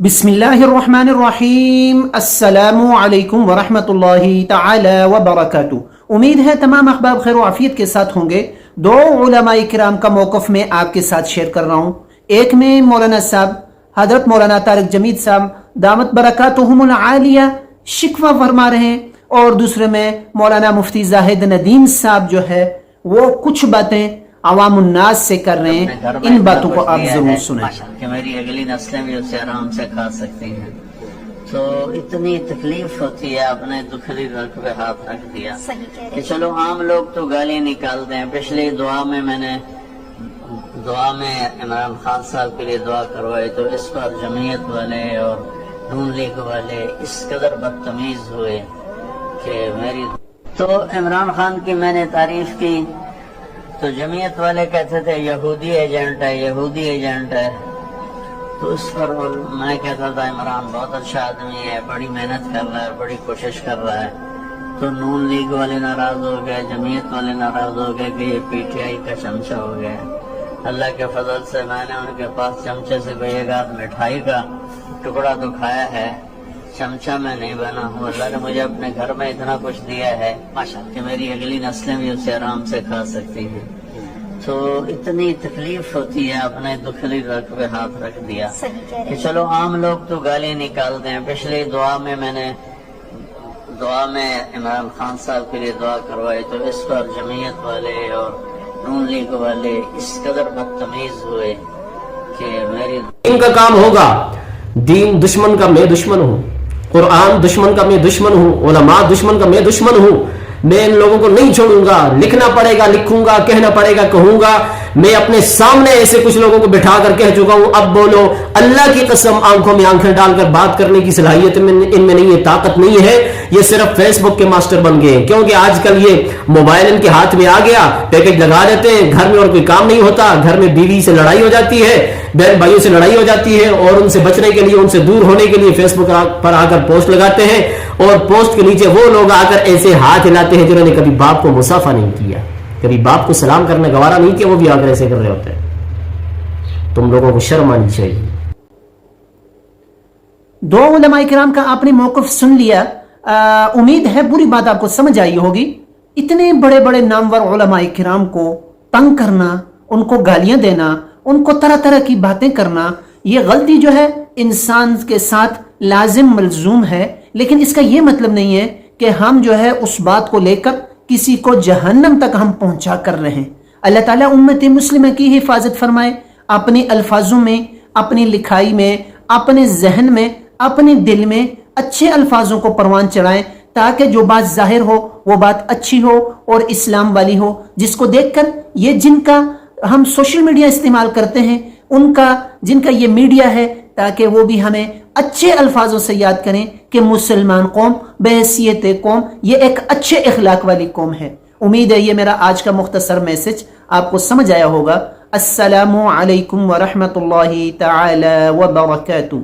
बिस्मिल्लाहिर्रहमानिर्रहीम। अस्सलामु अलैकुम वरहमतुल्लाहि ताला वबरकातुहू। उम्मीद है तमाम अहबाब खैर व आफियत के साथ होंगे। दो उलमा इकराम का मौक़िफ़ में आपके साथ शेयर कर रहा हूँ। एक में मौलाना साहब हज़रत मौलाना तारिक जमीद साहब दामत बरकातुहुमुल आलिया शिकवा फरमा रहे हैं, और दूसरे में मौलाना मुफ्ती जाहिद नदीम साहब जो है वो कुछ बातें अवामुन्नास से कर रहे हैं। इन बातों को आप जरूर सुनें कि मेरी अगली नस्लें भी उसे आराम से खा सकती हैं। तो इतनी तकलीफ होती है, आपने दुखली रख पे हाथ रख दिया कि चलो आम लोग तो गाली निकालते हैं। पिछली दुआ में मैंने इमरान खान साहब के लिए दुआ करवाई, तो इस पर जमीयत वाले और नून लीग वाले इस कदर बदतमीज हुए कि मेरी तो इमरान खान की मैंने तारीफ की तो जमीयत वाले कहते थे यहूदी एजेंट है, यहूदी एजेंट है। तो उस पर मैं कहता था इमरान बहुत अच्छा आदमी है, बड़ी मेहनत कर रहा है, बड़ी कोशिश कर रहा है। तो नून लीग वाले नाराज हो गए, जमीयत वाले नाराज हो गए कि ये पीटीआई का चमचा हो गया। अल्लाह के फजल से मैंने उनके पास चमचे से कोई एक आध मिठाई का टुकड़ा तो खाया है, चमचा मैं नहीं बना हूँ। अल्लाह ने मुझे अपने घर में इतना कुछ दिया है कि मेरी अगली नस्लें भी उसे आराम से खा सकती हैं। तो इतनी तकलीफ होती है, आपने दुखली रख पे हाथ रख दिया कि चलो आम लोग तो गाली निकालते हैं। पिछली दुआ में इमरान खान साहब के लिए दुआ करवाई, तो इस पर जमीयत वाले और नून लीग वाले इस कदर बदतमीज हुए कि मेरी दीन का काम होगा। दीन दुश्मन का मैं दुश्मन हूँ, कुरान दुश्मन का मैं दुश्मन हूँ, उलमा दुश्मन का मैं दुश्मन हूँ। मैं इन लोगों को नहीं छोड़ूंगा, लिखना पड़ेगा लिखूंगा, कहना पड़ेगा कहूंगा। मैं अपने सामने ऐसे कुछ लोगों को बिठा कर कह चुका हूं, अब बोलो। अल्लाह की कसम आंखों में आंखें डालकर बात करने की सलाहियत इनमें नहीं है, ताकत नहीं है। ये सिर्फ फेसबुक के मास्टर बन गए, क्योंकि आजकल ये मोबाइल इनके हाथ में आ गया, पैकेज लगा देते हैं, घर में और कोई काम नहीं होता, घर में बीवी से लड़ाई हो जाती है, बहन भाइयों से लड़ाई हो जाती है, और उनसे बचने के लिए, उनसे दूर होने के लिए फेसबुक पर आकर पोस्ट लगाते हैं, और पोस्ट के नीचे वो लोग आकर ऐसे हाथ हिलाते हैं जिन्होंने कभी बाप को मुसाफा नहीं किया, कभी बाप को सलाम करने गवारा नहीं किया, वो भी आकर ऐसे कर रहे होते हैं। तुम लोगों को शर्म आनी चाहिए। दो उलमा इकराम का आपने मौक़िफ़ सुन लिया। उम्मीद है बुरी बात आपको समझ आई होगी। इतने बड़े बड़े नामवर उलमा इकराम को तंग करना, उनको गालियां देना, उनको तरह तरह की बातें करना, ये गलती जो है इंसान के साथ लाजिम मलजूम है। लेकिन इसका ये मतलब नहीं है कि हम जो है उस बात को लेकर किसी को जहन्नम तक हम पहुंचा कर रहे हैं। अल्लाह ताला उम्मत मुस्लिम की हिफाजत फरमाए। अपने अल्फाजों में, अपनी लिखाई में, अपने जहन में, अपने दिल में अच्छे अल्फाजों को परवान चढ़ाएं, ताकि जो बात जाहिर हो वो बात अच्छी हो और इस्लाम वाली हो, जिसको देखकर ये जिनका हम सोशल मीडिया इस्तेमाल करते हैं, जिनका ये मीडिया है, ताकि वो भी हमें अच्छे अल्फाजों से याद करें कि मुसलमान कौम बहैसियत कौम ये एक अच्छे इखलाक वाली कौम है। उम्मीद है ये मेरा आज का मुख्तसर मैसेज आपको समझ आया होगा। अस्सलामु अलैकुम व रहमतुल्लाहि तआला व बरकातुहू।